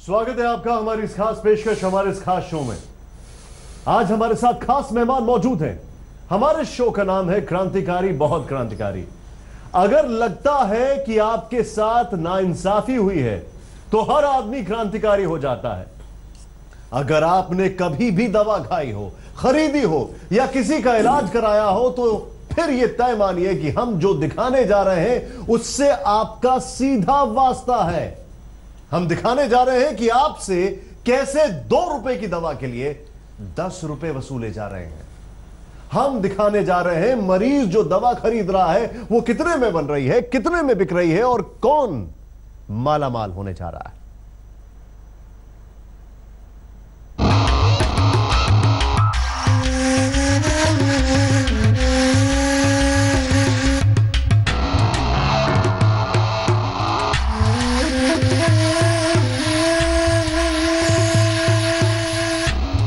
स्वागत है आपका हमारी इस खास पेशकश, हमारे इस खास शो में। आज हमारे साथ खास मेहमान मौजूद हैं। हमारे शो का नाम है क्रांतिकारी बहुत क्रांतिकारी। अगर लगता है कि आपके साथ नाइंसाफी हुई है तो हर आदमी क्रांतिकारी हो जाता है। अगर आपने कभी भी दवा खाई हो, खरीदी हो या किसी का इलाज कराया हो तो फिर यह तय मानिए कि हम जो दिखाने जा रहे हैं उससे आपका सीधा वास्ता है। हम दिखाने जा रहे हैं कि आपसे कैसे 2 रुपए की दवा के लिए 10 रुपए वसूले जा रहे हैं। हम दिखाने जा रहे हैं मरीज जो दवा खरीद रहा है वो कितने में बन रही है, कितने में बिक रही है और कौन मालामाल होने जा रहा है।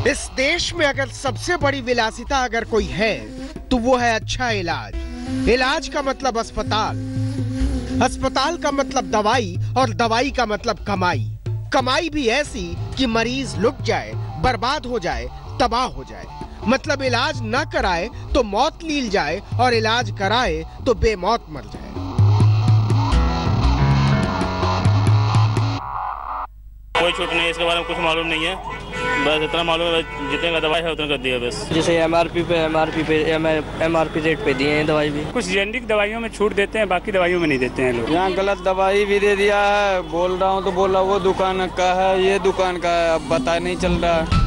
इस देश में अगर सबसे बड़ी विलासिता अगर कोई है तो वो है अच्छा इलाज। इलाज का मतलब अस्पताल, अस्पताल का मतलब दवाई और दवाई का मतलब कमाई। कमाई भी ऐसी कि मरीज लुट जाए, बर्बाद हो जाए, तबाह हो जाए। मतलब इलाज न कराए तो मौत लील जाए और इलाज कराए तो बेमौत मर जाए। कोई छूट नहीं है, इसके बारे में कुछ मालूम नहीं है। बस इतना मालूम है जितने का दवाई है उतने का दिया बस। जैसे एमआरपी रेट पे दिए हैं दवाई भी। कुछ जेनेरिक दवाइयों में छूट देते हैं, बाकी दवाइयों में नहीं देते हैं लोग। यहाँ गलत दवाई भी दे दिया है। बोल रहा हूँ तो बोला वो दुकान का है, ये दुकान का है, अब पता नहीं चल रहा है।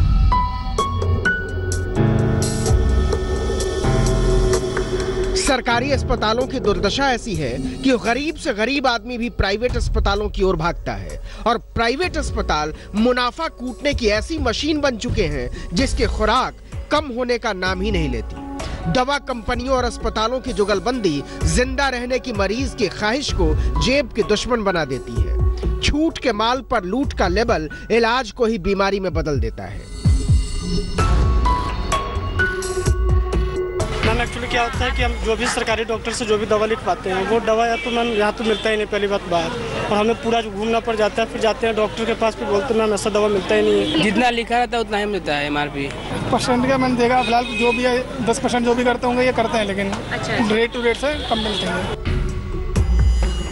सरकारी अस्पतालों की दुर्दशा ऐसी है कि गरीब से गरीब आदमी भी प्राइवेट अस्पतालों की ओर भागता है और प्राइवेट अस्पताल मुनाफा कूटने की ऐसी मशीन बन चुके हैं जिसकी खुराक कम होने का नाम ही नहीं लेती। दवा कंपनियों और अस्पतालों की जुगलबंदी जिंदा रहने की मरीज की ख्वाहिश को जेब के दुश्मन बना देती है। छूट के माल पर लूट का लेबल इलाज को ही बीमारी में बदल देता है। मैम एक्चुअली क्या होता है कि हम जो भी सरकारी डॉक्टर से जो भी दवा लिखवाते हैं वो दवा या तो मैम यहाँ तो मिलता ही नहीं, पहली बात बाहर, और हमें पूरा जो घूमना पड़ जाता है। फिर जाते हैं डॉक्टर के पास, फिर बोलते हैं मैम ऐसा दवा मिलता ही नहीं है। जितना लिखा रहता है उतना ही मिलता है एमआरपी। परसेंट का मैंने देखा फिलहाल जो भी है 10% जो भी करते होंगे ये करते हैं, लेकिन रेट टू रेट से कम मिलते हैं।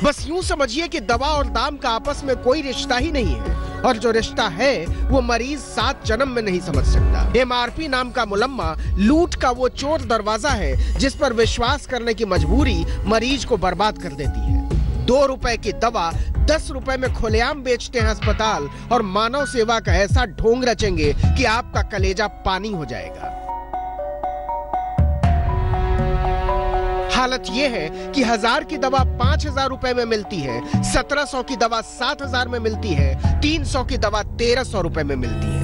बस यूं समझिए कि दवा और दाम का आपस में कोई रिश्ता ही नहीं है और जो रिश्ता है वो मरीज 7 जन्म में नहीं समझ सकता। एमआरपी नाम का मुलम्मा लूट का वो चोर दरवाजा है जिस पर विश्वास करने की मजबूरी मरीज को बर्बाद कर देती है। 2 रुपए की दवा 10 रुपए में खुलेआम बेचते हैं अस्पताल और मानव सेवा का ऐसा ढोंग रचेंगे कि आपका कलेजा पानी हो जाएगा। हालत यह है कि 1000 की दवा 5000 रुपए में मिलती है, 1700 की दवा 7000 में मिलती है, 300 की दवा 1300 रुपए में मिलती है।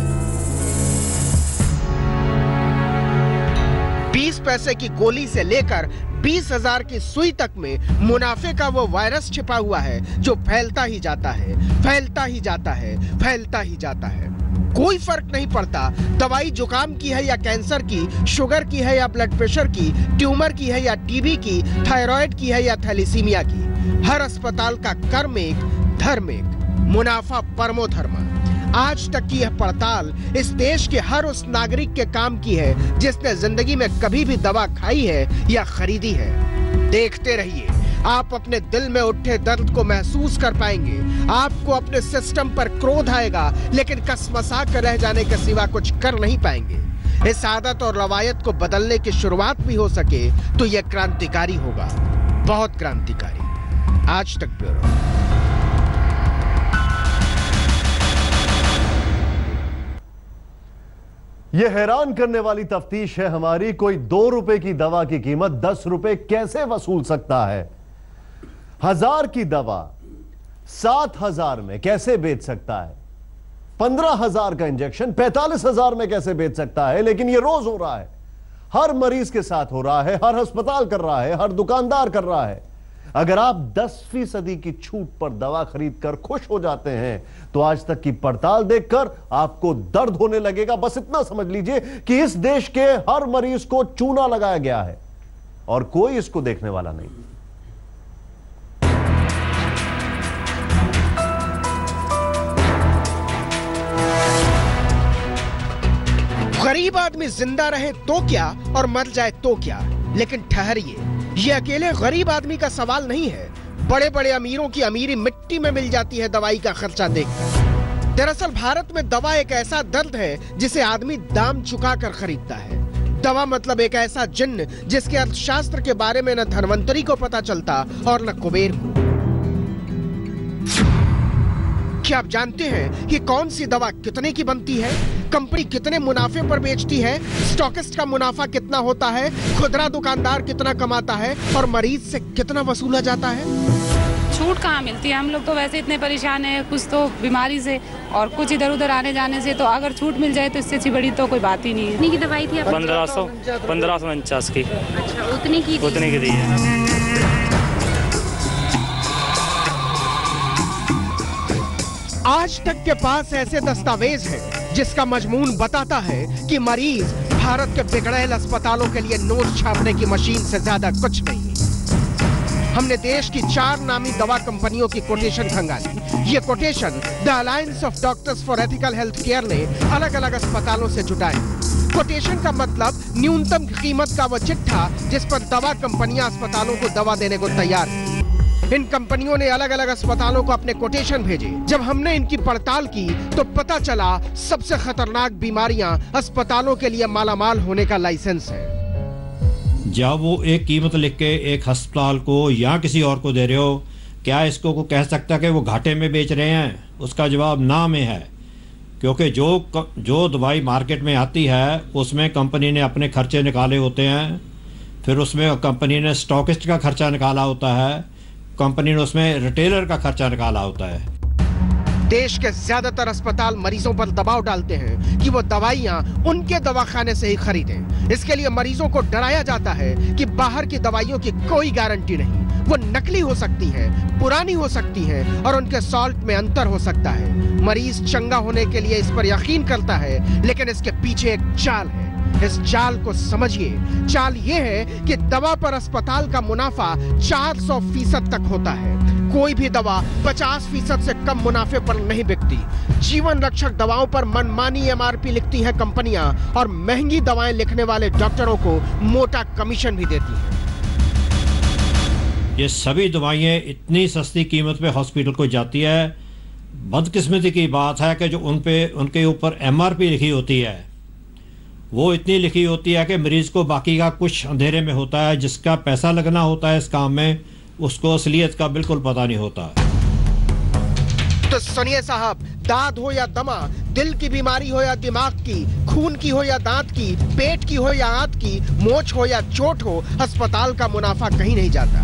20 पैसे की गोली से लेकर 20,000 की सुई तक में मुनाफे का वो वायरस छिपा हुआ है जो फैलता ही जाता है, फैलता ही जाता है, फैलता ही जाता है। कोई फर्क नहीं पड़ता दवाई जुकाम की है या कैंसर की, शुगर की है या ब्लड प्रेशर की, ट्यूमर की है या टीबी की, थायराइड की है या थैलेसीमिया की। हर अस्पताल का कर्म एक, धर्म एक, मुनाफा परमो धर्म। आज तक की यह पड़ताल इस देश के हर उस नागरिक के काम की है जिसने जिंदगी में कभी भी दवा खाई है या खरीदी है। देखते रहिए, आप अपने दिल में उठे दर्द को महसूस कर पाएंगे। आपको अपने सिस्टम पर क्रोध आएगा लेकिन कसमसा कर रह जाने के सिवा कुछ कर नहीं पाएंगे। इस आदत और रवायत को बदलने की शुरुआत भी हो सके तो यह क्रांतिकारी होगा, बहुत क्रांतिकारी। आज तक ब्यूरो। यह हैरान करने वाली तफ्तीश है हमारी। कोई 2 रुपए की दवा की कीमत 10 रुपए कैसे वसूल सकता है? 1000 की दवा 7000 में कैसे बेच सकता है? 15,000 का इंजेक्शन 45,000 में कैसे बेच सकता है? लेकिन यह रोज हो रहा है, हर मरीज के साथ हो रहा है, हर अस्पताल कर रहा है, हर दुकानदार कर रहा है। अगर आप 10% की छूट पर दवा खरीद कर खुश हो जाते हैं तो आज तक की पड़ताल देखकर आपको दर्द होने लगेगा। बस इतना समझ लीजिए कि इस देश के हर मरीज को चूना लगाया गया है और कोई इसको देखने वाला नहीं। गरीब आदमी जिंदा रहे तो क्या और मर जाए तो क्या, लेकिन ठहरिए, ये अकेले गरीब आदमी का सवाल नहीं है। बड़े बड़े अमीरों की अमीरी मिट्टी में मिल जाती है दवाई का खर्चा देखकर। दरअसल भारत में दवा एक ऐसा दर्द है जिसे आदमी दाम चुकाकर खरीदता है। दवा मतलब एक ऐसा जिन्न जिसके अर्थशास्त्र के बारे में न धनवंतरी को पता चलता और न कुबेर को। क्या आप जानते हैं कि कौन सी दवा कितने की बनती है, कंपनी कितने मुनाफे पर बेचती है, स्टॉकिस्ट का मुनाफा कितना होता है, खुदरा दुकानदार कितना कमाता है और मरीज से कितना वसूला जाता है? छूट कहाँ मिलती है? हम लोग तो वैसे इतने परेशान हैं, कुछ तो बीमारी से और कुछ इधर उधर आने जाने से, तो अगर छूट मिल जाए तो इससे अच्छी बड़ी तो कोई बात ही नहीं है। कितनी की दवाई थी? 1549 की। अच्छा, उतनी की दी है। आज तक के पास ऐसे दस्तावेज हैं जिसका मजमून बताता है कि मरीज भारत के बिगड़ैल अस्पतालों के लिए नोट छापने की मशीन से ज्यादा कुछ नहीं। हमने देश की 4 नामी दवा कंपनियों की कोटेशन खंगाली। ये quotation the alliance of doctors for ethical health care ने अलग अलग अस्पतालों से जुटाए। कोटेशन का मतलब न्यूनतम कीमत का वो चिट्ठा जिस पर दवा कंपनियां अस्पतालों को दवा देने को तैयार हैं। इन कंपनियों ने अलग अलग अस्पतालों को अपने कोटेशन भेजे। जब हमने इनकी पड़ताल की तो पता चला सबसे खतरनाक बीमारियां अस्पतालों के लिए मालामाल होने का लाइसेंस है। जब वो एक कीमत लिख के एक अस्पताल को या किसी और को दे रहे हो, क्या इसको को कह सकता कि वो घाटे में बेच रहे हैं? उसका जवाब ना में है, क्योंकि जो दवाई मार्केट में आती है उसमें कंपनी ने अपने खर्चे निकाले होते हैं, फिर उसमें कंपनी ने स्टॉकिस्ट का खर्चा निकाला होता है, कंपनी ने उसमें रिटेलर का खर्चा निकाला होता है। देश के ज्यादातर अस्पताल मरीजों पर दबाव डालते हैं कि वो दवाइयां उनके दवाखाने से ही खरीदें। इसके लिए मरीजों को डराया जाता है कि बाहर की दवाइयों की कोई गारंटी नहीं, वो नकली हो सकती है, पुरानी हो सकती है और उनके सॉल्ट में अंतर हो सकता है। मरीज चंगा होने के लिए इस पर यकीन करता है, लेकिन इसके पीछे एक चाल है। इस चाल को समझिए। चाल ये है कि दवा पर अस्पताल का मुनाफा 400% तक होता है। कोई भी दवा 50% से कम मुनाफे पर नहीं बिकती। जीवन रक्षक दवाओं पर मनमानी MRP लिखती है कंपनियां और महंगी दवाएं लिखने वाले डॉक्टरों को मोटा कमीशन भी देती हैं। ये सभी दवाइयां इतनी सस्ती कीमत पे हॉस्पिटल को जाती है। बदकिस्मती की बात है कि जो उनके ऊपर MRP लिखी होती है वो इतनी लिखी होती है कि मरीज को बाकी का कुछ अंधेरे में होता है। जिसका पैसा लगना होता है इस काम में, उसको असलियत का बिल्कुल पता नहीं होता। तो सुनिए साहब, दाद हो या दमा, दिल की बीमारी हो या दिमाग की, खून की हो या दांत की, पेट की हो या आंत की, मोच हो या चोट हो, अस्पताल का मुनाफा कहीं नहीं जाता।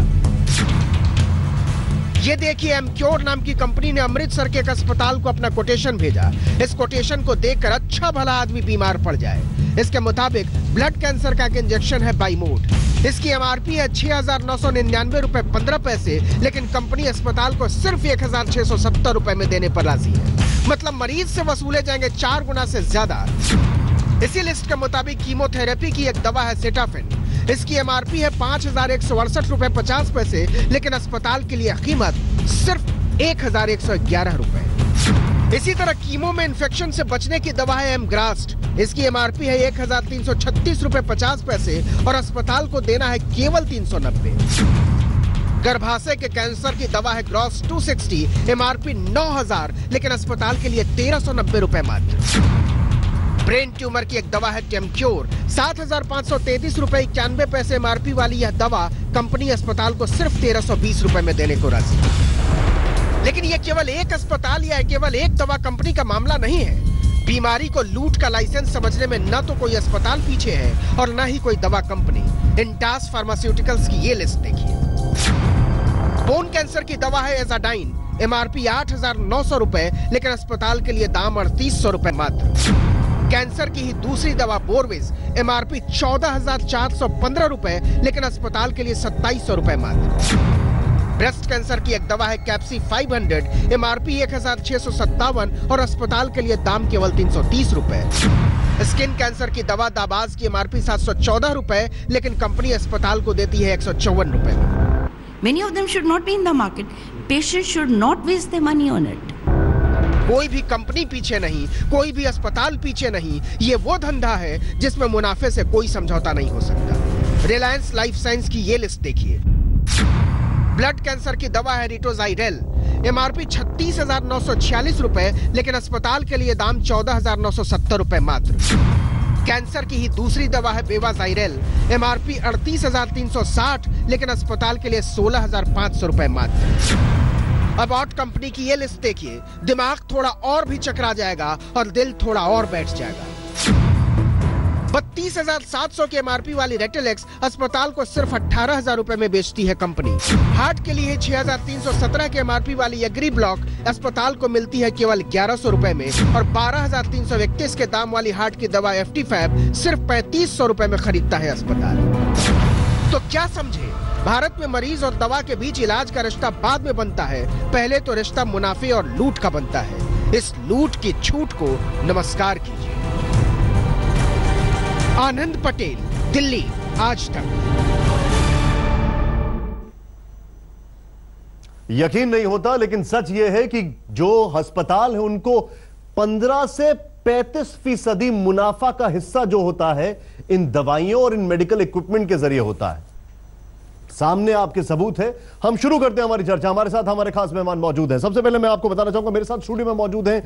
ये देखिए, एमक्योर नाम की कंपनी ने अमृतसर के एक अस्पताल को अपना कोटेशन भेजा। इस कोटेशन को देखकर अच्छा भला आदमी बीमार पड़ जाए। इसके मुताबिक ब्लड कैंसर का एक इंजेक्शन है बाइमोड। इसकी MRP है 6,999 रुपए 15 पैसे, लेकिन कंपनी अस्पताल को सिर्फ 1,670 रुपए में देने पर राजी है। मतलब मरीज से वसूले जाएंगे 4 गुना से ज्यादा। इसी लिस्ट के मुताबिक कीमोथेरेपी की एक दवा है सेटाफिन। इसकी MRP है 5,168 रुपए 50 पैसे, लेकिन अस्पताल के लिए कीमत सिर्फ 1,111 रुपए। इसी तरह कीमो में इन्फेक्शन से बचने की दवा है एमग्रास्ट। इसकी MRP है 1,336 रुपए 50 पैसे और अस्पताल को देना है केवल 390। गर्भाशय के कैंसर की दवा है ग्रॉस 260, MRP 9,000, लेकिन अस्पताल के लिए 1,390 रुपए मात्र। ब्रेन ट्यूमर की एक दवा है टेमक्योर, 7,533 रुपए 91 पैसे MRP वाली यह दवा कंपनी अस्पताल को सिर्फ 1,320 रुपए में देने को राजी है। लेकिन यह केवल एक अस्पताल या केवल एक दवा कंपनी का मामला नहीं है। बीमारी को लूट का लाइसेंस समझने में न तो कोई अस्पताल पीछे है और न ही कोई दवा कंपनी। इंटास फार्मास्यूटिकल्स की ये लिस्ट देखिए। बोन कैंसर की दवा है एजाडाइन, MRP 8,900 रुपए, लेकिन अस्पताल के लिए दाम 3,800 रुपए मात्र। कैंसर की ही दूसरी दवा बोरविस, MRP 14,415 रुपए, लेकिन अस्पताल के लिए 2,700 रुपए मात्र। ब्रेस्ट कैंसर की एक दवा है कैप्सी 500, MRP 1,657 और अस्पताल के लिए दाम केवल 330 रुपए। स्किन कैंसर की दवा दाबाज की MRP 714 रुपए, लेकिन कंपनी अस्पताल को देती है 154 रुपए में। Many of them should not be in the market. Patients should not waste their money on it. कोई भी कंपनी पीछे नहीं, कोई भी अस्पताल पीछे नहीं। ये वो धंधा है जिसमें मुनाफे से कोई समझौता नहीं हो सकता। रिलायंस लाइफ साइंस की ये लिस्ट देखिए। ब्लड कैंसर की दवा है रिटोजाइडेल, एमआरपी 36,946 रुपए, लेकिन अस्पताल के लिए दाम 14,970 रुपए मात्र। कैंसर की ही दूसरी दवा है बेवाजाइरेल, एमआरपी 38,360, लेकिन अस्पताल के लिए 16,500 रुपए मात्र। अब आउट कंपनी की ये लिस्ट देखिए, दिमाग थोड़ा और भी चकरा जाएगा और दिल थोड़ा और बैठ जाएगा। 32,700 की एमआरपी वाली रेटिलेक्स अस्पताल को सिर्फ 18,000 रुपए में बेचती है कंपनी। हार्ट के लिए 6,317 की एमआरपी वाली एग्री ब्लॉक अस्पताल को मिलती है केवल 1,100 रुपए में, और 12,331 के दाम वाली हार्ट की दवा एफटी फैब सिर्फ 3,500 रुपए में खरीदता है अस्पताल। तो क्या समझे, भारत में मरीज और दवा के बीच इलाज का रिश्ता बाद में बनता है, पहले तो रिश्ता मुनाफे और लूट का बनता है। इस लूट की छूट को नमस्कार कीजिए। आनंद पटेल, दिल्ली, आज तक। यकीन नहीं होता, लेकिन सच यह है कि जो अस्पताल है उनको 15 से 35% मुनाफा का हिस्सा जो होता है इन दवाइयों और इन मेडिकल इक्विपमेंट के जरिए होता है। सामने आपके सबूत है। हम शुरू करते हैं हमारी चर्चा। हमारे साथ हमारे खास मेहमान मौजूद हैं। सबसे पहले मैं आपको बताना चाहूंगा, मेरे साथ स्टूडियो में मौजूद हैं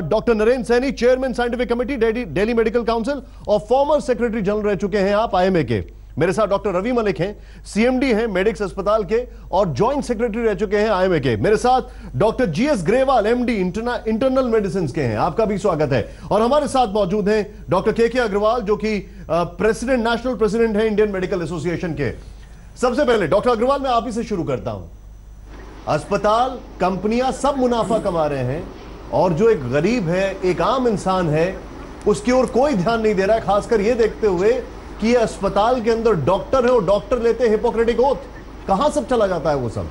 doctor Narendra Saini, chairman scientific committee Delhi medical council और फॉर्मर सेक्रेटरी जनरल रह चुके हैं आप आईएमए के। मेरे साथ डॉक्टर रवि मलिक हैं, सीएमडी हैं मेडिक्स अस्पताल के और ज्वाइंट सेक्रेटरी रह चुके हैं आईएमए के। मेरे साथ doctor GS Grewal, MD internal medicine के हैं। आपका भी स्वागत है। और हमारे साथ मौजूद हैं डॉक्टर के अग्रवाल, जो कि प्रेसिडेंट, नेशनल प्रेसिडेंट है इंडियन मेडिकल एसोसिएशन के। सबसे पहले डॉक्टर अग्रवाल, मैं आप ही से शुरू करता हूं। अस्पताल, कंपनियां सब मुनाफा कमा रहे हैं और जो एक गरीब है, एक आम इंसान है, उसकी ओर कोई ध्यान नहीं दे रहा है, खासकर यह देखते हुए कि ये अस्पताल के अंदर डॉक्टर है और डॉक्टर लेते हैं हिपोक्रेटिक ओथ। कहां सब चला जाता है वो सब?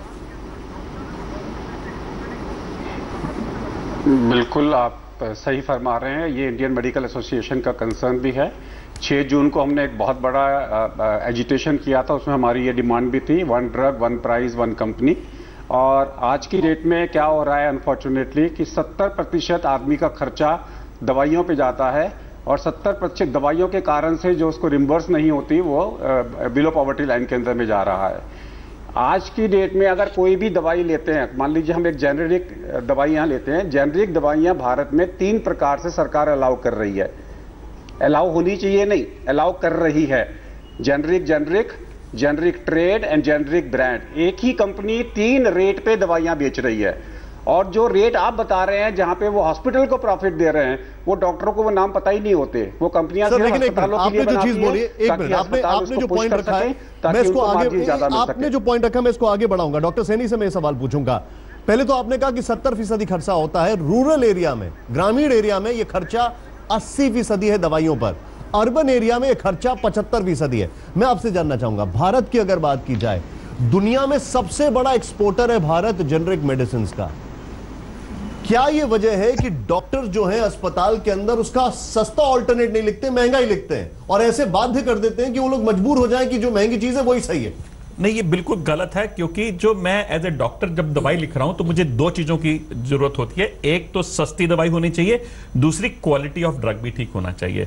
बिल्कुल आप सही फरमा रहे हैं। ये इंडियन मेडिकल एसोसिएशन का कंसर्न भी है। 6 जून को हमने एक बहुत बड़ा एजिटेशन किया था, उसमें हमारी ये डिमांड भी थी, 1 ड्रग 1 प्राइस 1 कंपनी। और आज की डेट में क्या हो रहा है अनफॉर्चुनेटली कि 70% आदमी का खर्चा दवाइयों पे जाता है और 70% दवाइयों के कारण से जो उसको रिम्बर्स नहीं होती वो बिलो पॉवर्टी लाइन के अंदर में जा रहा है। आज की डेट में अगर कोई भी दवाई लेते हैं, मान लीजिए हम एक जेनेरिक दवाइयाँ लेते हैं, जेनेरिक दवाइयाँ भारत में 3 प्रकार से सरकार अलाउ कर रही है। अलाउ होनी चाहिए नहीं, अलाउ कर रही है। Generic trade and generic brand. एक ही कंपनी 3 रेट पे दवाइयां बेच रही है और जो रेट आप बता रहे हैं जहां पे वो हॉस्पिटल को प्रॉफिट दे रहे हैं, वो डॉक्टरों को वो नाम पता ही नहीं होते। वो कंपनियां सिर्फ अस्पतालों के लिए बनाती हैं। आपने जो पॉइंट रखा है, मैं इसको आगे, आपने जो पॉइंट रखा मैं इसको आगे बढ़ाऊंगा। डॉक्टर सैनी से मैं सवाल पूछूंगा। पहले तो आपने कहा कि 70% खर्चा होता है रूरल एरिया में, ग्रामीण एरिया में ये खर्चा 80% है दवाइयों पर, अर्बन एरिया में यह खर्चा 75% है। मैं आपसे जानना चाहूंगा, भारत की अगर बात की जाए, दुनिया में सबसे बड़ा एक्सपोर्टर है भारत जेनरिक मेडिसिन का। क्या यह वजह है कि डॉक्टर जो है अस्पताल के अंदर उसका सस्ता ऑल्टरनेट नहीं लिखते, महंगा ही लिखते हैं और ऐसे बाध्य कर देते हैं कि वो लोग मजबूर हो जाएं कि जो महंगी चीज है वही सही है? नहीं, ये बिल्कुल गलत है, क्योंकि जो मैं एज ए डॉक्टर जब दवाई लिख रहा हूं तो मुझे 2 चीजों की जरूरत होती है। एक तो सस्ती दवाई होनी चाहिए, दूसरी क्वालिटी ऑफ ड्रग भी ठीक होना चाहिए।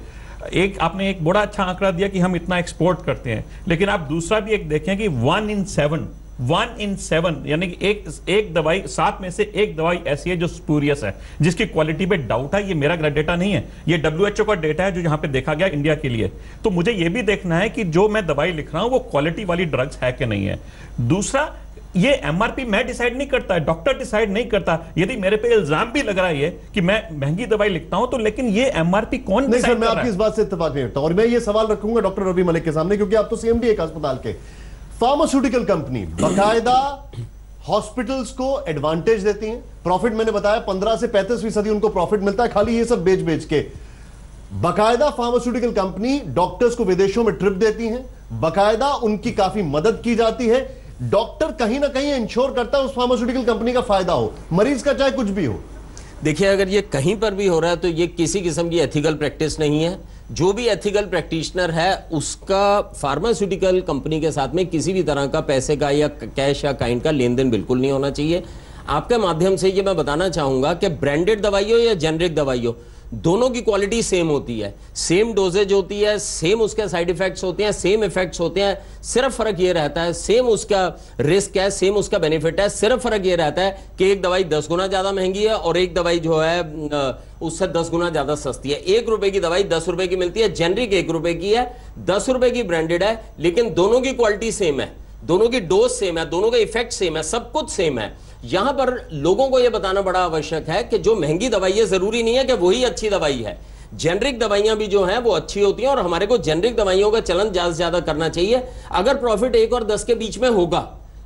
आपने एक बड़ा अच्छा आंकड़ा दिया कि हम इतना एक्सपोर्ट करते हैं, लेकिन आप दूसरा भी एक देखें कि 1 in 7 यानी कि एक दवाई 7 में से 1 दवाई ऐसी है जो स्पूरियस है, जिसकी क्वालिटी पे डाउट है। ये मेरा डेटा नहीं है, ये WHO का डेटा है जो यहां पे देखा गया इंडिया के लिए। तो मुझे ये भी देखना है कि जो मैं दवाई लिख रहा हूं वो क्वालिटी वाली ड्रग्स है कि नहीं है। दूसरा, ये एमआरपी मैं डिसाइड नहीं करता है, डॉक्टर डिसाइड नहीं करता। यदि मेरे पे इल्जाम भी लग रहा है कि मैं महंगी दवाई लिखता हूं, तो लेकिन ये एमआरपी कौन नहीं सर, मैं आपकी इस बात से इत्तेफाक नहीं रखता और मैं ये सवाल रखूंगा डॉक्टर रवि मलिक के सामने, क्योंकि आप तो सीएमडी एक अस्पताल के। फार्मास्यूटिकल कंपनी बाकायदा हॉस्पिटल्स को एडवांटेज देती हैं, प्रॉफिट मैंने बताया 15 से 35% उनको प्रॉफिट मिलता है खाली ये सब बेच के। बाकायदा फार्मास्यूटिकल कंपनी डॉक्टर्स को विदेशों में ट्रिप देती हैं, बाकायदा उनकी काफी मदद की जाती है। डॉक्टर कहीं ना कहीं इंश्योर करता है उस फार्मास्यूटिकल कंपनी का फायदा हो, मरीज का चाहे कुछ भी हो। देखिए, अगर ये कहीं पर भी हो रहा है तो ये किसी किस्म की एथिकल प्रैक्टिस नहीं है। जो भी एथिकल प्रैक्टिशनर है उसका फार्मास्यूटिकल कंपनी के साथ में किसी भी तरह का पैसे का या कैश या काइंड का लेन देन बिल्कुल नहीं होना चाहिए। आपके माध्यम से ये मैं बताना चाहूंगा कि ब्रांडेड दवाइयों या जेनरिक दवाइयों दोनों की क्वालिटी सेम होती है, सेम डोजेज होती है, सेम उसके साइड इफेक्ट्स होते हैं, सेम इफेक्ट्स होते हैं। सिर्फ फर्क ये रहता है, सेम उसका रिस्क है, सेम उसका बेनिफिट है, सिर्फ फर्क ये रहता है कि एक दवाई 10 गुना ज्यादा महंगी है और एक दवाई जो है उससे 10 गुना ज्यादा सस्ती है। 1 रुपए की दवाई 10 रुपए की मिलती है, जेनरिक 1 रुपए की है, 10 रुपए की ब्रांडेड है, लेकिन दोनों की क्वालिटी सेम है, दोनों की डोज सेम है, दोनों का इफेक्ट सेम है, सब कुछ सेम है। यहां पर लोगों को यह बताना बड़ा आवश्यक है कि जो महंगी दवाई है जरूरी नहीं है कि वही अच्छी दवाई है। जेनरिक दवाइयां भी जो हैं वो अच्छी होती हैं और हमारे को जेनरिक दवाइयों का चलन ज्यादा से ज्यादा करना चाहिए। अगर प्रॉफिट 1 और 10 के बीच में होगा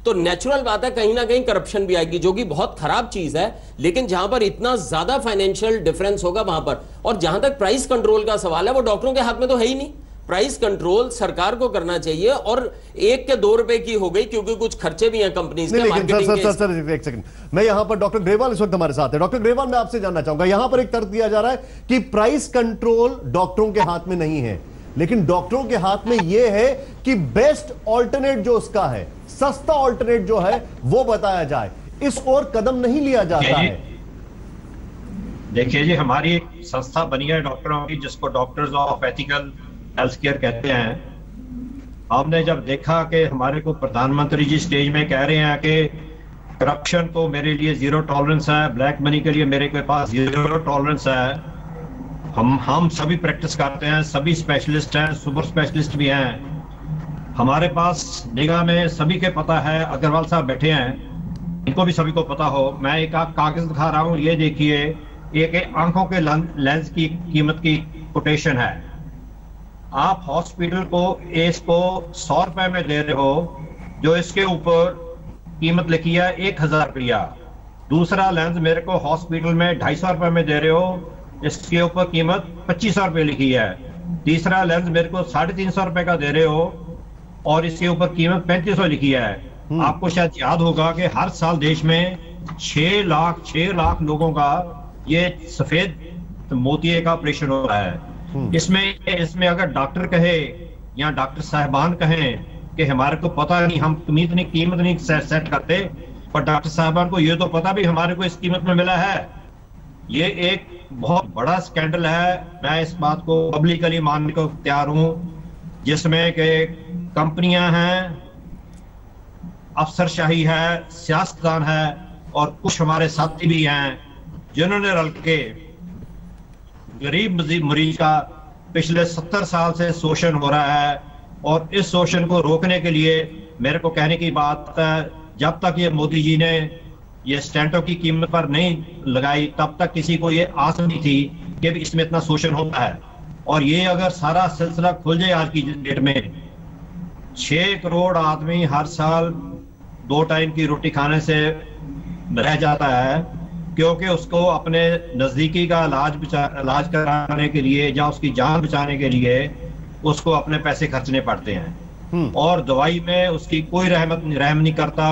तो नेचुरल बात है कहीं ना कहीं करप्शन भी आएगी, जो कि बहुत खराब चीज है। लेकिन जहां पर इतना ज्यादा फाइनेंशियल डिफरेंस होगा वहां पर, और जहां तक प्राइस कंट्रोल का सवाल है वो डॉक्टरों के हाथ में तो है ही नहीं। प्राइस कंट्रोल सरकार को करना चाहिए और 1 के 2 रुपए की हो गई क्योंकि कुछ खर्चे भी हैं कंपनीज के मार्केटिंग के। सर एक सेकंड, मैं यहां पर डॉक्टर ग्रेवाल इस वक्त हमारे साथ है। डॉक्टर ग्रेवाल, मैं आपसे जानना चाहूंगा, यहां पर एक तर्क दिया जा रहा है कि प्राइस कंट्रोल डॉक्टरों के हाथ में नहीं है, लेकिन डॉक्टरों के हाथ में यह है कि बेस्ट ऑल्टरनेट जो उसका है, सस्ता ऑल्टरनेट जो है वो बताया जाए। इस ओर कदम नहीं लिया जाता है। देखिए जी, हमारी एक संस्था बनी है डॉक्टरों की जिसको doctors of ethical health care कहते हैं। हमने जब देखा कि हमारे को प्रधानमंत्री जी स्टेज में कह रहे हैं कि करप्शन को मेरे लिए 0 टॉलरेंस है, ब्लैक मनी के लिए मेरे के पास 0 टॉलरेंस है। हम सभी प्रैक्टिस करते हैं, सभी स्पेशलिस्ट हैं, सुपर स्पेशलिस्ट भी हैं। हमारे पास निगाह में सभी के पता है, अग्रवाल साहब बैठे हैं, इनको भी सभी को पता हो। मैं एक कागज दिखा रहा हूँ, ये देखिए, एक आंखों के लेंस की कीमत की कोटेशन है। आप हॉस्पिटल को इसको 100 रुपए में दे रहे हो, जो इसके ऊपर कीमत लिखी है 1000 रुपया। दूसरा लेंस मेरे को हॉस्पिटल में 250 रुपए में दे रहे हो, इसके ऊपर कीमत 2500 रुपए लिखी है। तीसरा लेंस मेरे को 350 रुपए का दे रहे हो और इसके ऊपर कीमत 3500 लिखी है। आपको शायद याद होगा कि हर साल देश में 6 लाख लोगों का ये सफेद मोतिये का ऑपरेशन हो रहा है। इसमें अगर डॉक्टर कहे या डॉक्टर साहबान कहें कि हमारे को पता नहीं, हम इतनी कीमत नहीं सेट करते, पर डॉक्टर साहबान को ये तो पता भी हमारे को इस कीमत में मिला है। ये एक बहुत बड़ा स्कैंडल है। मैं इस बात को पब्लिकली मानने को तैयार हूं, जिसमें कि कंपनियां हैं, अफसरशाही है, सियासतदान है और कुछ हमारे साथी भी हैं जिन्होंने रल के गरीब मरीज का पिछले 70 साल से शोषण हो रहा है। और इस शोषण को रोकने के लिए मेरे को कहने की बात है, जब तक ये मोदी जी ने ये स्टेंटों की कीमत पर नहीं लगाई, तब तक किसी को ये आस नहीं थी कि इसमें इतना शोषण होता है। और ये अगर सारा सिलसिला खुल जाए आज की डेट में, 6 करोड़ आदमी हर साल 2 टाइम की रोटी खाने से रह जाता है, क्योंकि उसको अपने नजदीकी का इलाज कराने के लिए या उसकी जान बचाने के लिए उसको अपने पैसे खर्चने पड़ते हैं। और दवाई में उसकी कोई रहम नहीं करता,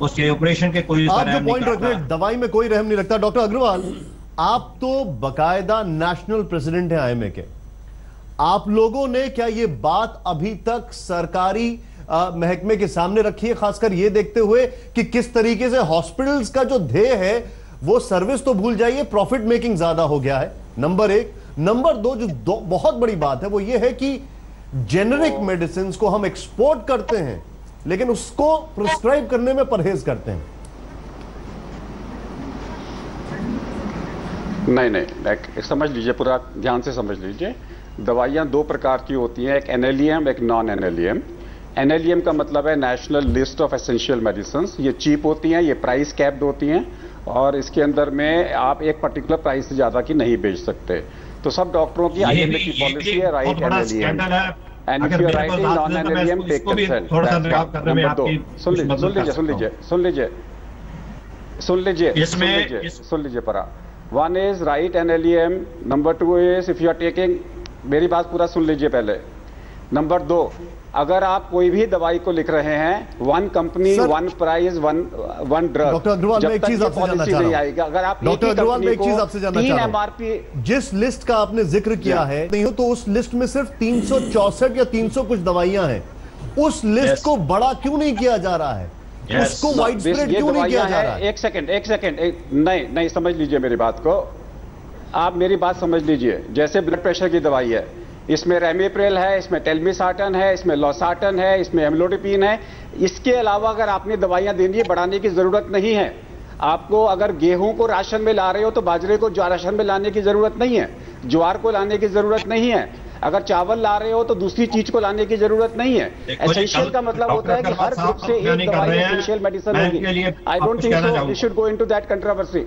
उसके ऑपरेशन के कोई रहम नहीं करता। दवाई में कोई रहम नहीं रखता। डॉक्टर अग्रवाल, आप तो बकायदा नेशनल प्रेसिडेंट हैं आईएमए के, आप लोगों ने क्या ये बात अभी तक सरकारी महकमे के सामने रखी है, खासकर ये देखते हुए कि किस तरीके से हॉस्पिटल्स का जो ध्येय है वो सर्विस तो भूल जाइए, प्रॉफिट मेकिंग ज्यादा हो गया है, नंबर 1। नंबर 2, जो बहुत बड़ी बात है वो ये है कि जेनेरिक मेडिसिन को हम एक्सपोर्ट करते हैं लेकिन उसको प्रिस्क्राइब करने में परहेज करते हैं। नहीं, समझ लीजिए, पूरा ध्यान से समझ लीजिए। दवाइयाँ 2 प्रकार की होती हैं, एक NLEM, एक नॉन NLEM। NLEM का मतलब है national list of essential medicine. ये चीप होती हैं, ये प्राइस कैप्ड होती हैं और इसके अंदर में आप एक पर्टिकुलर प्राइस से ज्यादा की नहीं बेच सकते। तो सब डॉक्टरों की आईएमए की पॉलिसी है, right NLEM, and if you are writing non NLEM take consult. सुन लीजिए परा। 1 is right NLEM, number 2 is if you are taking, मेरी बात पूरा सुन लीजिए पहले। नंबर 2, अगर आप कोई भी दवाई को लिख रहे हैं, 1 company 1 price 1 drug. Doctor Agarwal, मैं एक चीज आपसे जानना चाह रहा हूं। अगर आप डॉक्टर अग्रवाल, मैं एक चीज आपसे जानना चाह रहा हूं, जिस लिस्ट का आपने जिक्र किया है नहीं हो तो उस लिस्ट में सिर्फ 364 या 300 कुछ दवाइयां हैं, उस लिस्ट को बड़ा क्यों नहीं किया जा रहा है? उसको वाइड स्प्रेड क्यों नहीं किया जा रहा है? एक सेकंड, नहीं समझ लीजिए मेरी बात को, आप मेरी बात समझ लीजिए। जैसे ब्लड प्रेशर की दवाई है, इसमें रेमिप्रिल है, इसमें टेलमिसार्टन है, इसमें लॉसार्टन है, इसमें एमलोडिपिन है। इसके अलावा अगर आपने दवाइयां देनी है, बढ़ाने की जरूरत नहीं है। आपको अगर गेहूं को राशन में ला रहे हो तो बाजरे को राशन में लाने की जरूरत नहीं है, ज्वार को लाने की जरूरत नहीं है। अगर चावल ला रहे हो तो दूसरी चीज को लाने की जरूरत नहीं है। एसेंशियल का मतलब होता है कि हर ग्रुप से एक दवाई एसेंशियल मेडिसिन होगी। I don't think so we should go into that controversy.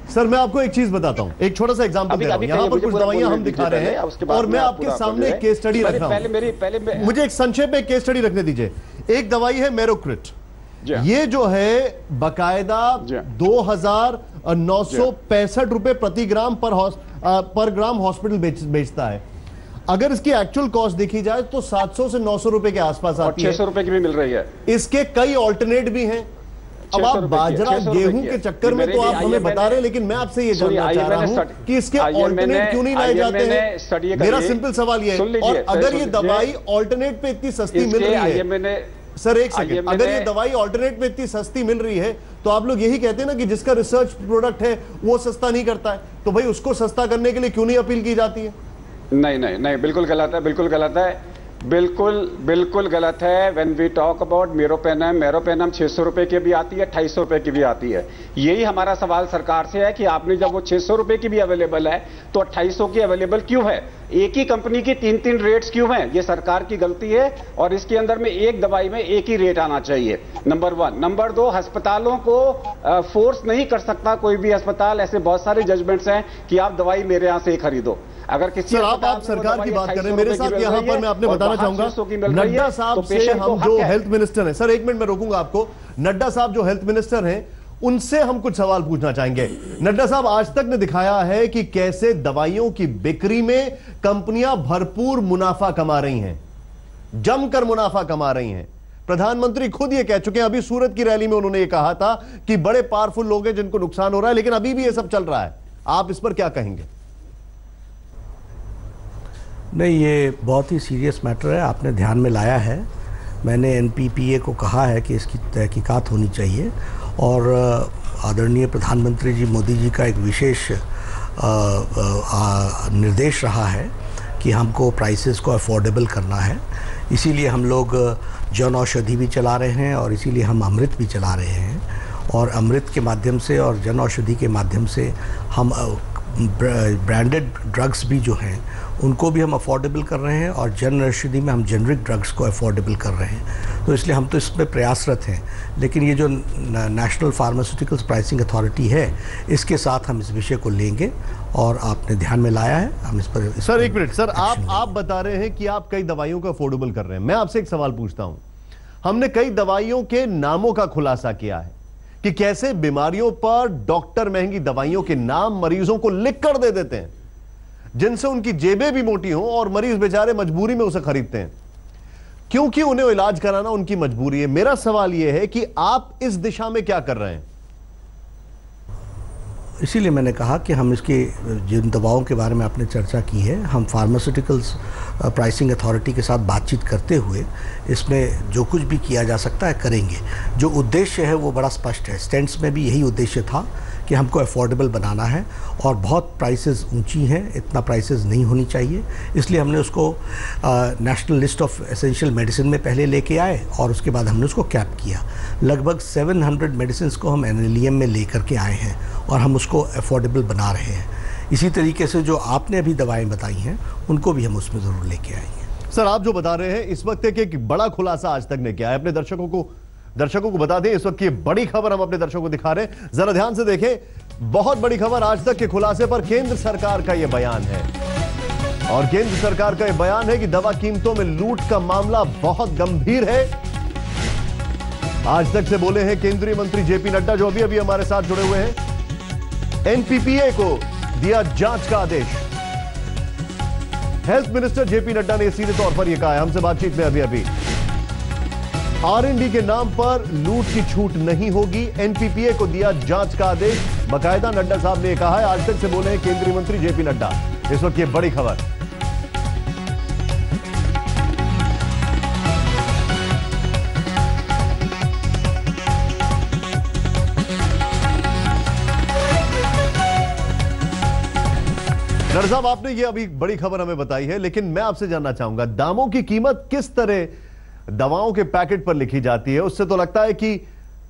Sir मैं आपको एक चीज बताता हूं, एक छोटा सा एग्जांपल दे रहा हूं। यहां पर कुछ दवाइयां हम दिखा रहे हैं और मैं आपके सामने एक केस स्टडी रख रहा हूं। मुझे एक संक्षेप में केस स्टडी रखने दीजिए। एक दवाई है मेरोक्रिट, ये जो है बकायदा 2,965 रुपए प्रति ग्राम पर ग्राम हॉस्पिटल बेचता है। अगर इसकी एक्चुअल कॉस्ट देखी जाए तो 700 से 900 रुपए के आसपास आती है। 600 रुपए की भी मिल रही है। इसके कई ऑल्टरनेट भी हैं। अब आप बाजरा गेहूं के चक्कर में तो आप हमें बता रहे हैं, लेकिन मैं आपसे ये जानना चाह रहा हूं कि इसके ऑल्टरनेट क्यों नहीं लाए जाते हैं? मेरा सिंपल सवाल ये है। और अगर ये दवाई ऑल्टरनेट पे इतनी सस्ती मिल रही है, सर एक सेकंड, अगर ये दवाई ऑल्टरनेट पे इतनी सस्ती मिल रही है तो आप लोग यही कहते हैं ना कि जिसका रिसर्च प्रोडक्ट है वो सस्ता नहीं करता है, तो भाई उसको सस्ता करने के लिए क्यों नहीं अपील की जाती है? नहीं, बिल्कुल गलत है, बिल्कुल गलत है, बिल्कुल गलत है। When we talk about meropenem 600 रुपए की भी आती है, 250 रुपए की भी आती है। यही हमारा सवाल सरकार से है कि आपने जब वो 600 रुपए की भी अवेलेबल है तो 250 की अवेलेबल क्यों है? एक ही कंपनी की 3 रेट्स क्यों हैं? ये सरकार की गलती है और इसके अंदर में एक दवाई में एक ही रेट आना चाहिए, नंबर 1। नंबर 2, अस्पतालों को फोर्स नहीं कर सकता कोई भी अस्पताल। ऐसे बहुत सारे जजमेंट्स हैं कि आप दवाई मेरे यहां से खरीदो। अगर किसी आप सरकार की बात कर रहे हैं, मेरे साथ यहां पर मैं आपने बताना चाहूंगा, नड्डा साहब से हम जो हेल्थ मिनिस्टर हैं, सर एक मिनट में रोकूंगा आपको, नड्डा साहब जो हेल्थ मिनिस्टर हैं उनसे हम कुछ सवाल पूछना चाहेंगे। नड्डा साहब, आज तक ने दिखाया है कि कैसे दवाइयों की बिक्री में कंपनियां भरपूर मुनाफा कमा रही हैं, जमकर मुनाफा कमा रही हैं। प्रधानमंत्री खुद ये कह चुके हैं, अभी सूरत की रैली में उन्होंने ये कहा था कि बड़े पावरफुल लोग हैं जिनको नुकसान हो रहा है, लेकिन अभी भी ये सब चल रहा है। आप इस पर क्या कहेंगे? नहीं, ये बहुत ही सीरियस मैटर है, आपने ध्यान में लाया है। मैंने NPPA को कहा है कि इसकी तहकीकात होनी चाहिए और आदरणीय प्रधानमंत्री जी मोदी जी का एक विशेष निर्देश रहा है कि हमको प्राइसेस को अफोर्डेबल करना है। इसीलिए हम लोग जन औषधि भी चला रहे हैं और इसीलिए हम अमृत भी चला रहे हैं। और अमृत के माध्यम से और जन औषधि के माध्यम से हम ब्रांडेड ड्रग्स भी जो हैं उनको भी हम अफोर्डेबल कर रहे हैं और जन औषधि में हम जेनरिक ड्रग्स को अफोर्डेबल कर रहे हैं। तो इसलिए हम तो इसमें प्रयासरत हैं, लेकिन ये जो नेशनल फार्मास्यूटिकल्स प्राइसिंग अथॉरिटी है इसके साथ हम इस विषय को लेंगे और आपने ध्यान में लाया है, हम इस पर सर एक मिनट, सर आप बता रहे हैं कि आप कई दवाइयों को अफोर्डेबल कर रहे हैं। मैं आपसे एक सवाल पूछता हूं, हमने कई दवाइयों के नामों का खुलासा किया है कि कैसे बीमारियों पर डॉक्टर महंगी दवाइयों के नाम मरीजों को लिख कर दे देते हैं जिनसे उनकी जेबें भी मोटी हों और मरीज बेचारे मजबूरी में उसे खरीदते हैं, क्योंकि उन्हें इलाज कराना उनकी मजबूरी है। मेरा सवाल यह है कि आप इस दिशा में क्या कर रहे हैं? इसीलिए मैंने कहा कि हम इसकी जिन दवाओं के बारे में आपने चर्चा की है, हम फार्मास्यूटिकल्स प्राइसिंग अथॉरिटी के साथ बातचीत करते हुए इसमें जो कुछ भी किया जा सकता है करेंगे। जो उद्देश्य है वो बड़ा स्पष्ट है। स्टेंट्स में भी यही उद्देश्य था कि हमको अफोर्डेबल बनाना है और बहुत प्राइसेस ऊंची हैं, इतना प्राइसेस नहीं होनी चाहिए। इसलिए हमने उसको national list of essential medicine में पहले लेके आए और उसके बाद हमने उसको कैप किया। लगभग 700 मेडिसिन को हम NLEM में लेकर के आए हैं और हम उसको अफोर्डेबल बना रहे हैं। इसी तरीके से जो आपने अभी दवाएं बताई हैं उनको भी हम उसमें ज़रूर लेके आएंगे। सर आप जो बता रहे हैं इस वक्त एक बड़ा खुलासा आज तक ने किया है, अपने दर्शकों को बता दें। इस वक्त की बड़ी खबर हम अपने दर्शकों को दिखा रहे हैं, जरा ध्यान से देखें। बहुत बड़ी खबर, आज तक के खुलासे पर केंद्र सरकार का यह बयान है और केंद्र सरकार का यह बयान है कि दवा कीमतों में लूट का मामला बहुत गंभीर है। आज तक से बोले हैं केंद्रीय मंत्री JP नड्डा, जो अभी हमारे साथ जुड़े हुए हैं। NPPA को दिया जांच का आदेश। हेल्थ मिनिस्टर JP नड्डा ने सीधे तौर पर यह कहा है हमसे बातचीत में अभी R&D के नाम पर लूट की छूट नहीं होगी। NPPA को दिया जांच का आदेश। बाकायदा नड्डा साहब ने कहा है, आज तक से बोले हैं केंद्रीय मंत्री JP नड्डा। इस वक्त ये बड़ी खबर। डॉक्टर साहब, आपने ये अभी बड़ी खबर हमें बताई है, लेकिन मैं आपसे जानना चाहूंगा दामों की कीमत किस तरह दवाओं के पैकेट पर लिखी जाती है? उससे तो लगता है कि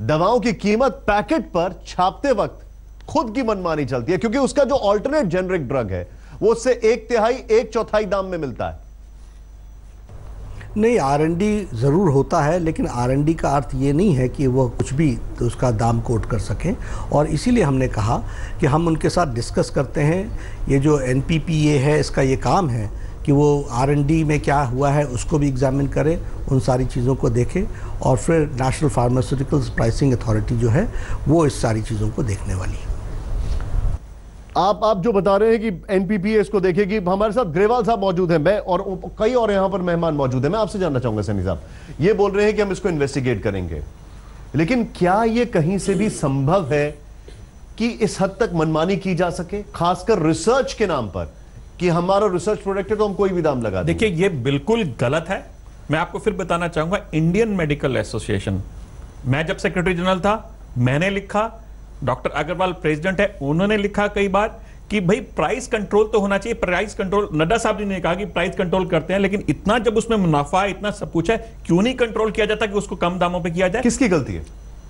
दवाओं की कीमत पैकेट पर छापते वक्त खुद की मनमानी चलती है, क्योंकि उसका जो ऑल्टरनेट जेनरिक ड्रग है वो उससे 1/3 1/4 दाम में मिलता है। नहीं, R&D ज़रूर होता है, लेकिन R&D का अर्थ ये नहीं है कि वो कुछ भी तो उसका दाम कोट कर सकें, और इसीलिए हमने कहा कि हम उनके साथ डिस्कस करते हैं। ये जो NPPA है, इसका ये काम है कि वो R&D में क्या हुआ है उसको भी एग्जामिन करें, उन सारी चीज़ों को देखें, और फिर नेशनल फार्मास्यूटिकल्स प्राइसिंग अथॉरिटी जो है वो इस सारी चीज़ों को देखने वाली है। आप जो बता रहे हैं कि NPPA इसको देखेगी। हमारे साथ ग्रेवाल साहब मौजूद हैं, मैं और कई और यहां पर मेहमान मौजूद हैं। मैं आपसे जानना चाहूंगा सनी साहब, ये बोल रहे हैं कि हम इसको इन्वेस्टिगेट करेंगे, लेकिन क्या ये कहीं से भी संभव है कि इस हद तक मनमानी की जा सके, खासकर रिसर्च के नाम पर, कि हमारा रिसर्च प्रोडक्ट है तो हम कोई भी दाम लगा दें? देखिए, ये बिल्कुल गलत है। मैं आपको फिर बताना चाहूंगा, इंडियन मेडिकल एसोसिएशन, मैं जब सेक्रेटरी जनरल था मैंने लिखा, डॉक्टर अग्रवाल प्रेसिडेंट है, उन्होंने लिखा कई बार कि भाई प्राइस कंट्रोल तो होना चाहिए। प्राइस कंट्रोल, नड्डा साहब जी ने कहा कि प्राइस कंट्रोल करते हैं, लेकिन इतना जब उसमें मुनाफा, इतना सब कुछ है, क्यों नहीं कंट्रोल किया जाता कि उसको कम दामों पे किया जाए? किसकी गलती है?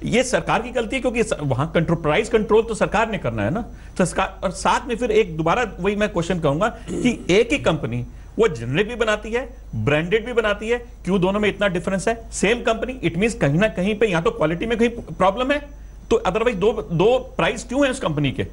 ये सरकार की गलती है, क्योंकि वहां प्राइस कंट्रोल तो सरकार ने करना है ना। सरकार, और साथ में फिर एक दोबारा वही मैं क्वेश्चन कहूंगा कि एक ही कंपनी वो जेनरिक भी बनाती है, ब्रांडेड भी बनाती है, क्यों दोनों में इतना डिफरेंस है? सेम कंपनी, इट मींस कहीं ना कहीं पे या तो क्वालिटी में कहीं प्रॉब्लम है, तो अदरवाइज दो प्राइस क्यों है उस कंपनी के?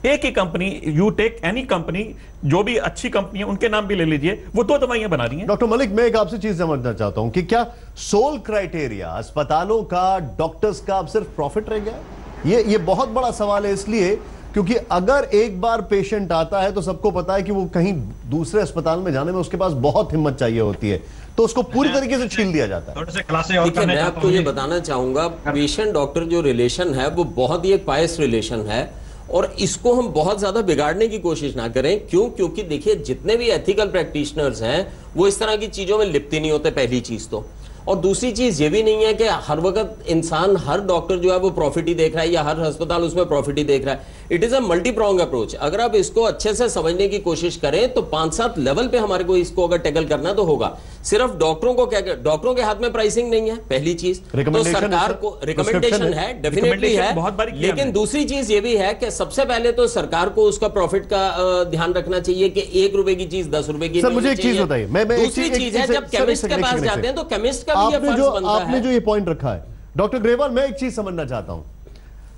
एक ही company, you take any company, जो भी अच्छी कंपनी है उनके नाम भी ले लीजिए, वो 2 दवाइयां बना रही हैं। डॉक्टर मलिक, मैं एक आपसे चीज समझना चाहता हूं कि क्या सोल क्राइटेरिया अस्पतालों का, डॉक्टर्स का अब सिर्फ प्रॉफिट रह गया? ये बहुत बड़ा सवाल है, इसलिए क्योंकि अगर एक बार पेशेंट आता है तो सबको पता है कि वो कहीं दूसरे अस्पताल में जाने में उसके पास बहुत हिम्मत चाहिए होती है, तो उसको पूरी तरीके से छीन दिया जाता है। देखिए, मैं आपको ये बताना चाहूंगा, पेशेंट डॉक्टर जो रिलेशन है वो बहुत ही एक पायस रिलेशन है, और इसको हम बहुत ज्यादा बिगाड़ने की कोशिश ना करें। क्यों? क्योंकि देखिए, जितने भी एथिकल प्रैक्टिशनर्स हैं वो इस तरह की चीजों में लिप्त नहीं होते, पहली चीज तो। और दूसरी चीज ये भी नहीं है कि हर वक्त इंसान, हर डॉक्टर जो है वो प्रॉफिट ही देख रहा है, या हर अस्पताल उसमें प्रॉफिट ही देख रहा है। It is a multi prong approach. अगर आप इसको अच्छे से समझने की कोशिश करें तो 5-7 लेवल पे हमारे को इसको अगर टैकल करना तो होगा। सिर्फ डॉक्टरों को क्या, डॉक्टरों के हाथ में प्राइसिंग नहीं है, पहली चीज तो सरकार को रिकमेंडेशन है, डेफिनेटली है, लेकिन दूसरी चीज ये भी है कि सबसे पहले तो सरकार को उसका प्रॉफिट का ध्यान रखना चाहिए कि 1 रुपए की चीज 10 रुपए की। सर, मुझे एक चीज बताइए, दूसरी चीज है जब केमिस्ट के पास जाते हैं तो केमिस्ट का भी ये फर्ज बनता है। आपने जो ये पॉइंट रखा है डॉक्टर ग्रेवाल, मैं एक चीज समझना चाहता हूं।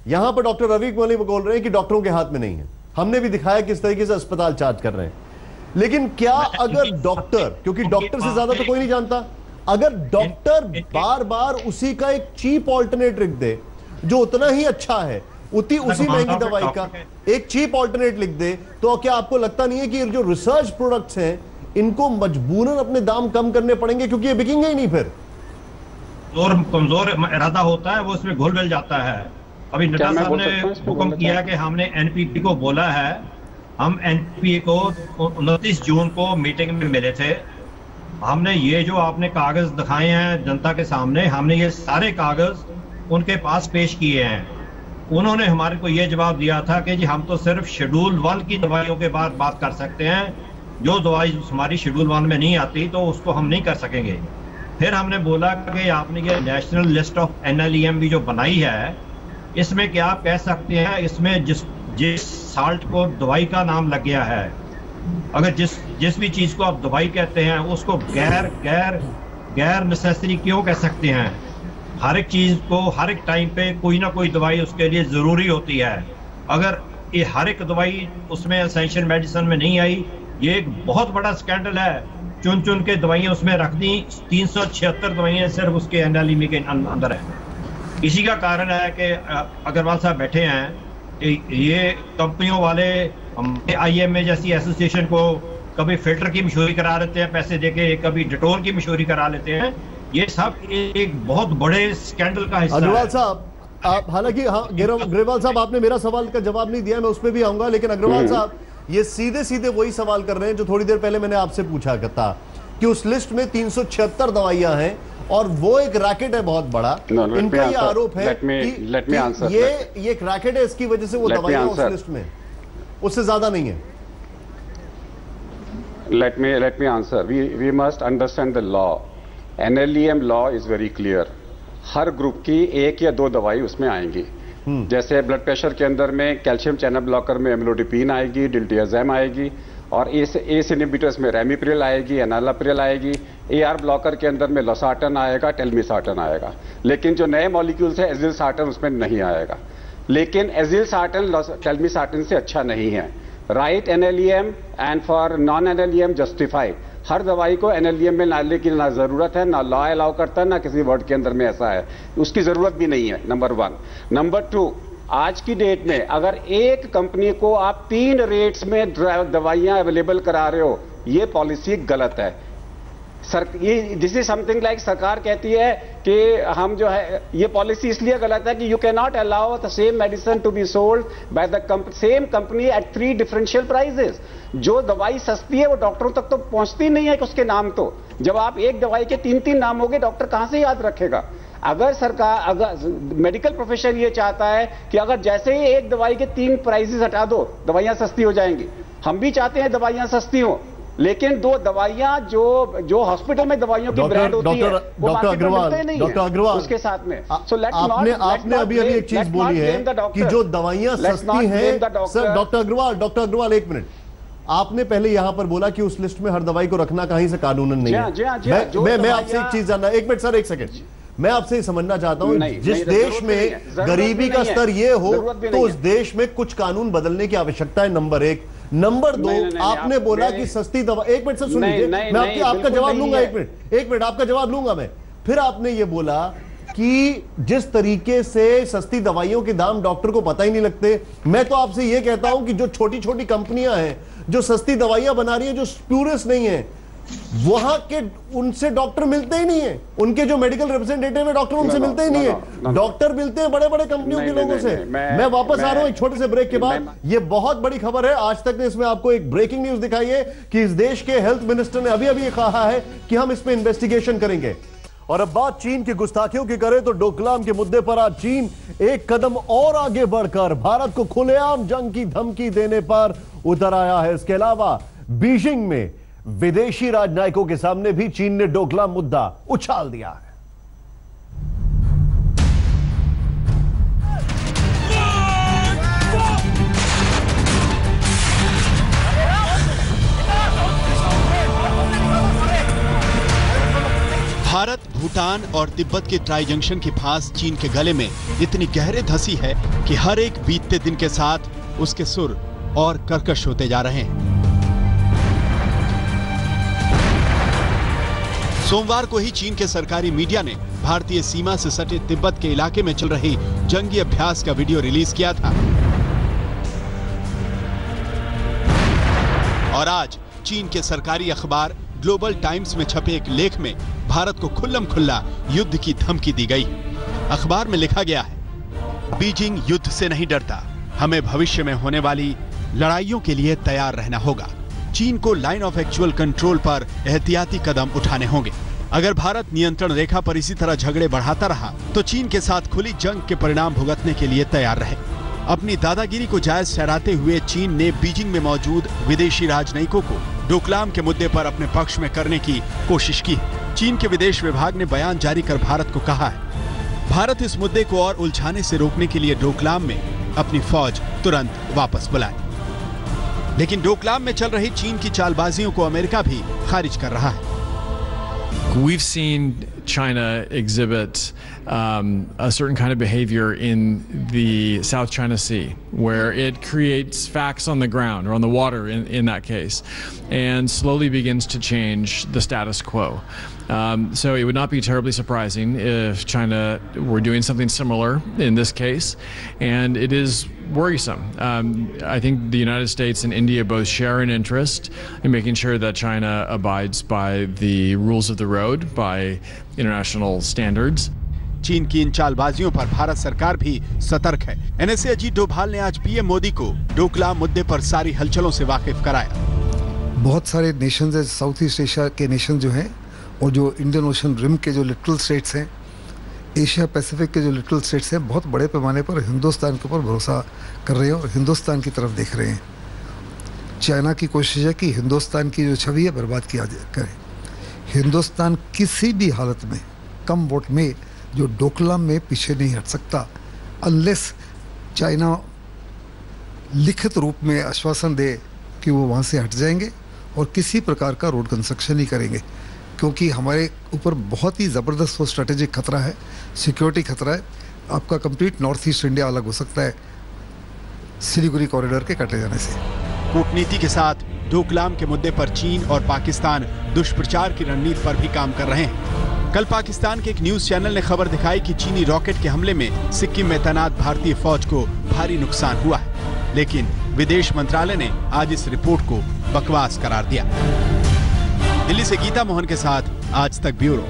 यहां पर डॉक्टर रवि मलिक बोल रहे हैं कि डॉक्टरों के हाथ में नहीं है, हमने भी दिखाया किस तरीके से अस्पताल चार्ज कर रहे हैं, लेकिन क्या अगर डॉक्टर, क्योंकि डॉक्टर से ज्यादा तो कोई नहीं जानता, अगर डॉक्टर बार बार उसी का एक चीप ऑल्टरनेट लिख दे जो उतना ही अच्छा है, उसी महंगी दवाई का एक चीप ऑल्टरनेट लिख दे, तो क्या आपको लगता नहीं है कि जो रिसर्च प्रोडक्ट्स हैं इनको मजबूरन अपने दाम कम करने पड़ेंगे, क्योंकि ये बिकेंगे ही नहीं फिर? कमजोर इरादा होता है वो इसमें घुल मिल जाता है। अभी नड्डा साहब ने हुक्म किया कि हमने NPP को बोला है, हम NPP को 29 जून को मीटिंग में मिले थे, हमने ये जो आपने कागज दिखाए हैं जनता के सामने, हमने ये सारे कागज उनके पास पेश किए हैं। उन्होंने हमारे को ये जवाब दिया था कि जी हम तो सिर्फ शेड्यूल 1 की दवाइयों के बाद बात कर सकते हैं, जो दवाई हमारी शेड्यूल 1 में नहीं आती तो उसको हम नहीं कर सकेंगे। फिर हमने बोला कि आपने ये नेशनल लिस्ट ऑफ NLEM भी जो बनाई है, इसमें क्या आप कह सकते हैं, इसमें जिस साल्ट को दवाई का नाम लग गया है, अगर जिस भी चीज को आप दवाई कहते हैं उसको गैर नेसेसरी क्यों कह सकते हैं? हर एक चीज को हर एक टाइम पे कोई ना कोई दवाई उसके लिए जरूरी होती है। अगर ये हर एक दवाई उसमें एसेंशियल मेडिसिन में नहीं आई, ये एक बहुत बड़ा स्कैंडल है। चुन के दवाइयां उसमें रख दी, 376 दवाइयां सिर्फ उसके NLEM के अंदर है। इसी का कारण है कि अग्रवाल साहब बैठे हैं, ये कंपनियों वाले IMA जैसी एसोसिएशन को कभी फिल्टर की मशहूरी करा लेते हैं पैसे देके, कभी डिटोल की मशहूरी करा लेते हैं। ये सब एक बहुत बड़े स्कैंडल का हिस्सा है। अग्रवाल साहब, आप हालांकि हाँ, ग्रेवाल साहब आपने मेरा सवाल का जवाब नहीं दिया, मैं उस पर भी आऊंगा, लेकिन अग्रवाल साहब ये सीधे वही सवाल कर रहे हैं जो थोड़ी देर पहले मैंने आपसे पूछा था कि उस लिस्ट में 376 दवाइयां हैं और वो एक रैकेट है बहुत बड़ा। इनका ये आरोप है कि ये एक रैकेट है, इसकी वजह से वो दवाइयां उस लिस्ट में, उससे ज्यादा नहीं है। Let me answer. We must understand the law. NLEM law is very clear. Her group की एक या दो दवाई उसमें आएंगी। जैसे ब्लड प्रेशर के अंदर में कैल्शियम चैनल ब्लॉकर में एम्लोडिपिन आएगी, डिल्टियाज़ैम आएगी, और एस इनहिबिटर्स में रेमिप्रिल आएगी, एनालाप्रिल आएगी, AR ब्लॉकर के अंदर में लोसार्टन आएगा, टेलमिसार्टन आएगा। लेकिन जो नए मॉलिक्यूल्स है एजिलसार्टन उसमें नहीं आएगा। लेकिन एजिलसार्टन टेलमिसार्टन से अच्छा नहीं है। Right NLEM and for non NLEM justify. हर दवाई को NLEM में डालने की ना जरूरत है, ना लॉ अलाउ करता है, ना किसी वर्ड के अंदर में ऐसा है, उसकी जरूरत भी नहीं है। नंबर 1। नंबर 2, आज की डेट में अगर एक कंपनी को आप 3 रेट्स में दवाइयां अवेलेबल करा रहे हो, ये पॉलिसी गलत है। दिस इज समथिंग लाइक सरकार कहती है कि हम जो है, ये पॉलिसी इसलिए गलत है कि you can not allow the same medicine to be sold by the same company at 3 differential prices. जो दवाई सस्ती है वो डॉक्टरों तक तो पहुंचती नहीं है कि उसके नाम, तो जब आप एक दवाई के 3 नाम होंगे, डॉक्टर कहां से याद रखेगा? अगर मेडिकल प्रोफेशन ये चाहता है कि अगर जैसे ही एक दवाई के 3 प्राइसेस हटा दो, दवाइयां सस्ती हो जाएंगी। हम भी चाहते हैं दवाइयां सस्ती हो, लेकिन दो दवाइयां जो हॉस्पिटल में दवाइयों की ब्रांड होती है, वो डॉक्टर अग्रवाल उसके साथ में। आपने अभी एक चीज बोली है कि जो दवाइयां सस्ती हैं। Sir doctor Agarwal 1 minute. आपने पहले यहां पर बोला कि उस लिस्ट में हर दवाई को रखना कहीं से कानूनन नहीं है। मैं आपसे एक चीज जानना, 1 मिनट सर, 1 सेकंड, मैं आपसे ही समझना चाहता हूं, जिस देश में गरीबी का स्तर ये हो तो उस देश में कुछ कानून बदलने की आवश्यकता है। नंबर 1। नंबर 2, आपने बोला कि सस्ती दवा, 1 मिनट से सुन लीजिए, मैं आपका जवाब लूंगा। 1 मिनट आपका जवाब लूंगा मैं। फिर आपने ये बोला कि जिस तरीके से सस्ती दवाइयों के दाम डॉक्टर को पता ही नहीं लगते। मैं तो आपसे ये कहता हूं कि जो छोटी छोटी कंपनियां हैं जो सस्ती दवाइयां बना रही है, जो स्प्यूरियस नहीं है, वहां के उनसे डॉक्टर मिलते ही नहीं है। उनके जो मेडिकल रिप्रेजेंटेटिव है डॉक्टर उनसे मिलते ही नहीं है। डॉक्टर मिलते हैं बड़े बड़े कंपनियों के लोगों से। मैं वापस आ रहा हूं एक छोटे से ब्रेक के बाद। ये बहुत बड़ी खबर है, आज तक ने इसमें आपको एक ब्रेकिंग न्यूज दिखाई है कि इस देश के हेल्थ मिनिस्टर ने अभी अभी कहा है कि हम इस पे इन्वेस्टिगेशन करेंगे। और अब बात चीन की गुस्ताखियों की करें तो डोकलाम के मुद्दे पर आज चीन एक कदम और आगे बढ़कर भारत को खुलेआम जंग की धमकी देने पर उतर आया है। इसके अलावा बीजिंग में विदेशी राजनयिकों के सामने भी चीन ने डोकलाम मुद्दा उछाल दिया है। भारत, भूटान और तिब्बत के ट्राई जंक्शन की फांस चीन के गले में इतनी गहरे धंसी है कि हर एक बीतते दिन के साथ उसके सुर और कर्कश होते जा रहे हैं। सोमवार को ही चीन के सरकारी मीडिया ने भारतीय सीमा से सटे तिब्बत के इलाके में चल रही जंगी अभ्यास का वीडियो रिलीज किया था। और आज चीन के सरकारी अखबार ग्लोबल टाइम्स में छपे एक लेख में भारत को खुल्लम खुल्ला युद्ध की धमकी दी गई। अखबार में लिखा गया है, बीजिंग युद्ध से नहीं डरता, हमें भविष्य में होने वाली लड़ाइयों के लिए तैयार रहना होगा। चीन को लाइन ऑफ एक्चुअल कंट्रोल पर एहतियाती कदम उठाने होंगे। अगर भारत नियंत्रण रेखा पर इसी तरह झगड़े बढ़ाता रहा तो चीन के साथ खुली जंग के परिणाम भुगतने के लिए तैयार रहे। अपनी दादागिरी को जायज ठहराते हुए चीन ने बीजिंग में मौजूद विदेशी राजनयिकों को डोकलाम के मुद्दे पर अपने पक्ष में करने की कोशिश की। चीन के विदेश विभाग ने बयान जारी कर भारत को कहा है, भारत इस मुद्दे को और उलझाने से रोकने के लिए डोकलाम में अपनी फौज तुरंत वापस बुलाए। लेकिन डोकलाम में चल रही चीन की चालबाजियों को अमेरिका भी खारिज कर रहा है। We've seen China exhibit a certain kind of behavior in the South China Sea, where it creates facts on the ground or on the water in that case, and slowly begins to change the status quo. So it would not be terribly surprising if China were doing something similar in this case, and it is worrisome. I think the United States and India both share an interest in making sure that China abides by the rules of the road, by international standards. चीन की इन चालबाजियों पर भारत सरकार भी सतर्क है। NSA Ajit Doval ने आज PM Modi को डोकलाम मुद्दे पर सारी हलचलों से वाकिफ कराया। बहुत सारे नेशंस है, साउथ ईस्ट एशिया के नेशन जो हैं और जो इंडियन ओशन रिम के जो लिटरल स्टेट्स हैं, एशिया पैसिफिक के जो लिटरल स्टेट्स हैं, बहुत बड़े पैमाने पर हिंदुस्तान के ऊपर भरोसा कर रहे हैं और हिंदुस्तान की तरफ देख रहे हैं। चाइना की कोशिश है कि हिंदुस्तान की जो छवि है बर्बाद किया करे। हिंदुस्तान किसी भी हालत में कम वोट में जो डोकलाम में पीछे नहीं हट सकता अनलेस चाइना लिखित रूप में आश्वासन दे कि वो वहाँ से हट जाएंगे और किसी प्रकार का रोड कंस्ट्रक्शन नहीं करेंगे, क्योंकि हमारे ऊपर बहुत ही ज़बरदस्त वो स्ट्रेटेजिक खतरा है, सिक्योरिटी खतरा है। आपका कंप्लीट नॉर्थ ईस्ट इंडिया अलग हो सकता है सिलीगुड़ी कॉरिडोर के कटे जाने से। कूटनीति के साथ डोकलाम के मुद्दे पर चीन और पाकिस्तान दुष्प्रचार की रणनीति पर भी काम कर रहे हैं। कल पाकिस्तान के एक न्यूज चैनल ने खबर दिखाई कि चीनी रॉकेट के हमले में सिक्किम में तैनात भारतीय फौज को भारी नुकसान हुआ है, लेकिन विदेश मंत्रालय ने आज इस रिपोर्ट को बकवास करार दिया। दिल्ली से गीता मोहन के साथ आज तक ब्यूरो।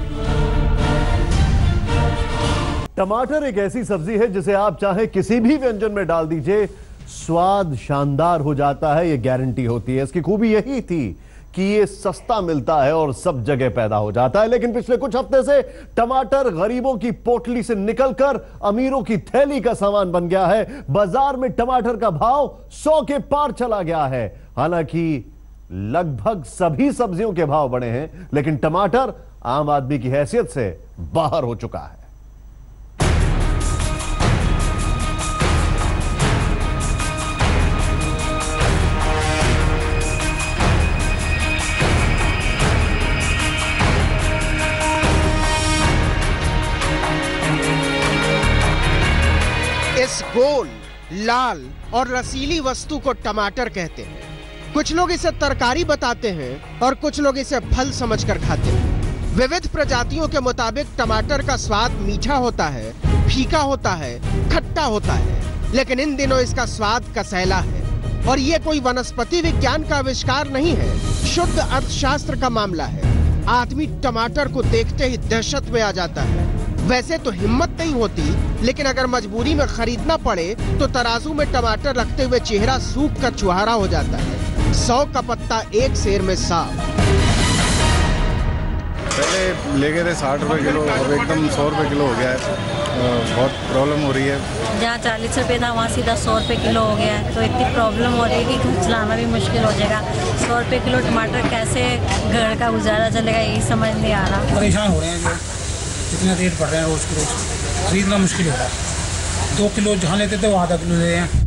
टमाटर एक ऐसी सब्जी है जिसे आप चाहे किसी भी व्यंजन में डाल दीजिए, स्वाद शानदार हो जाता है, ये गारंटी होती है। इसकी खूबी यही थी कि ये सस्ता मिलता है और सब जगह पैदा हो जाता है। लेकिन पिछले कुछ हफ्ते से टमाटर गरीबों की पोटली से निकलकर अमीरों की थैली का सामान बन गया है। बाजार में टमाटर का भाव 100 के पार चला गया है। हालांकि लगभग सभी सब्जियों के भाव बढ़े हैं, लेकिन टमाटर आम आदमी की हैसियत से बाहर हो चुका है। इस गोल, लाल और रसीली वस्तु को टमाटर कहते हैं। कुछ लोग इसे तरकारी बताते हैं और कुछ लोग इसे फल समझकर खाते हैं। विविध प्रजातियों के मुताबिक टमाटर का स्वाद मीठा होता है, फीका होता है, खट्टा होता है, लेकिन इन दिनों इसका स्वाद कसैला है। और ये कोई वनस्पति विज्ञान का आविष्कार नहीं है, शुद्ध अर्थशास्त्र का मामला है। आदमी टमाटर को देखते ही दहशत में आ जाता है। वैसे तो हिम्मत नहीं होती, लेकिन अगर मजबूरी में खरीदना पड़े तो तराजू में टमाटर रखते हुए चेहरा सूख कर चुहारा हो जाता है। 100 का पत्ता एक सेर में साफ। पहले ले गए थे 60 रुपए किलो, अब एकदम 100 रुपए किलो हो गया है। बहुत प्रॉब्लम हो रही है। जहाँ 40 रुपए था वहाँ सीधा 100 रुपए किलो हो गया है, तो इतनी प्रॉब्लम हो रही है कि घर चलाना भी मुश्किल हो जाएगा। 100 रुपए किलो टमाटर कैसे घर का गुजारा चलेगा, यही समझ नहीं आ रहा। परेशान हो रहे हैं, इतने रेट बढ़ रहे हैं रोज के रोज, खरीदना मुश्किल हो रहा है। 2 किलो जहाँ लेते थे वो आधा किलो ले रहे हैं।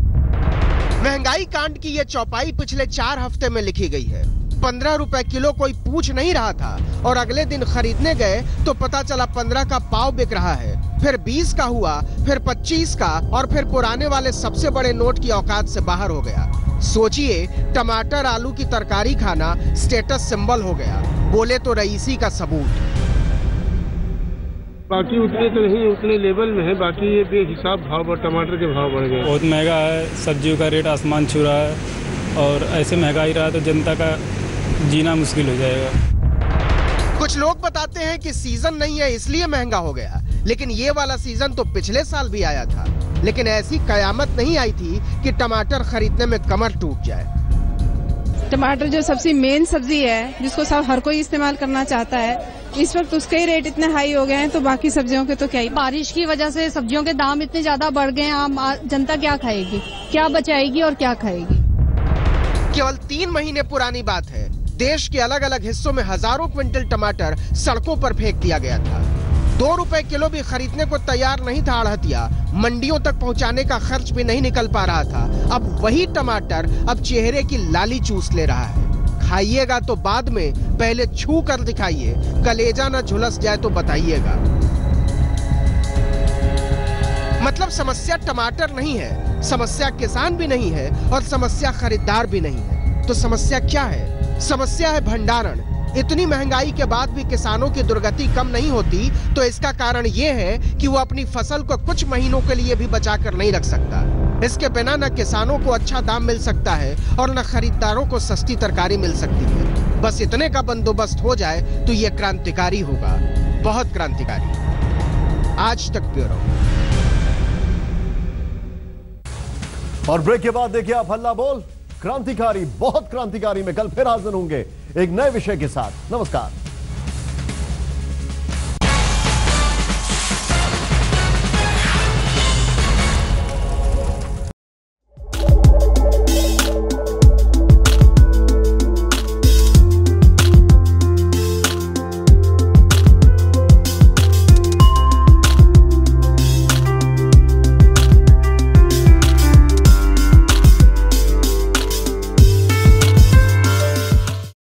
महंगाई कांड की ये चौपाई पिछले 4 हफ्ते में लिखी गई है। 15 रुपए किलो कोई पूछ नहीं रहा था और अगले दिन खरीदने गए तो पता चला 15 का पाव बिक रहा है, फिर 20 का हुआ, फिर 25 का, और फिर पुराने वाले सबसे बड़े नोट की औकात से बाहर हो गया। सोचिए, टमाटर आलू की तरकारी खाना स्टेटस सिंबल हो गया, बोले तो रईसी का सबूत। बाकी उतने तो नहीं, उतने लेवल में है, बाकी ये बेहिसाब भाव और टमाटर के भाव बढ़ गए। बहुत महंगा है, सब्जियों का रेट आसमान छू रहा है और ऐसे महंगाई रहा तो जनता का जीना मुश्किल हो जाएगा। कुछ लोग बताते हैं कि सीजन नहीं है इसलिए महंगा हो गया, लेकिन ये वाला सीजन तो पिछले साल भी आया था। लेकिन ऐसी कयामत नहीं आई थी कि टमाटर खरीदने में कमर टूट जाए। टमाटर जो सबसे मेन सब्जी है जिसको सब हर कोई इस्तेमाल करना चाहता है, इस वक्त उसके ही रेट इतने हाई हो गए हैं, तो बाकी सब्जियों के तो क्या ही। बारिश की वजह से सब्जियों के दाम इतने ज्यादा बढ़ गए हैं, आम जनता क्या खाएगी, क्या बचाएगी और क्या खाएगी। केवल 3 महीने पुरानी बात है, देश के अलग अलग हिस्सों में हजारों क्विंटल टमाटर सड़कों पर फेंक दिया गया था। 2 रुपए किलो भी खरीदने को तैयार नहीं था आढ़तिया, मंडियों तक पहुंचाने का खर्च भी नहीं निकल पा रहा था। अब वही टमाटर अब चेहरे की लाली चूस ले रहा है। खाइएगा तो बाद में, पहले छू कर दिखाइए, कलेजा न झुलस जाए तो बताइएगा। मतलब समस्या टमाटर नहीं है, समस्या किसान भी नहीं है और समस्या खरीदार भी नहीं है। तो समस्या क्या है? समस्या है भंडारण। इतनी महंगाई के बाद भी किसानों की दुर्गति कम नहीं होती, तो इसका कारण यह है कि वो अपनी फसल को कुछ महीनों के लिए भी बचा कर नहीं रख सकता। इसके बिना न किसानों को अच्छा दाम मिल सकता है और न खरीदारों को सस्ती तरकारी मिल सकती है। बस इतने का बंदोबस्त हो जाए तो ये क्रांतिकारी होगा, बहुत क्रांतिकारी। आज तक ब्यूरो। और ब्रेक के बाद देखिए आप हल्ला बोल क्रांतिकारी, बहुत क्रांतिकारी में कल फिर हाजिर होंगे एक नए विषय के साथ। नमस्कार।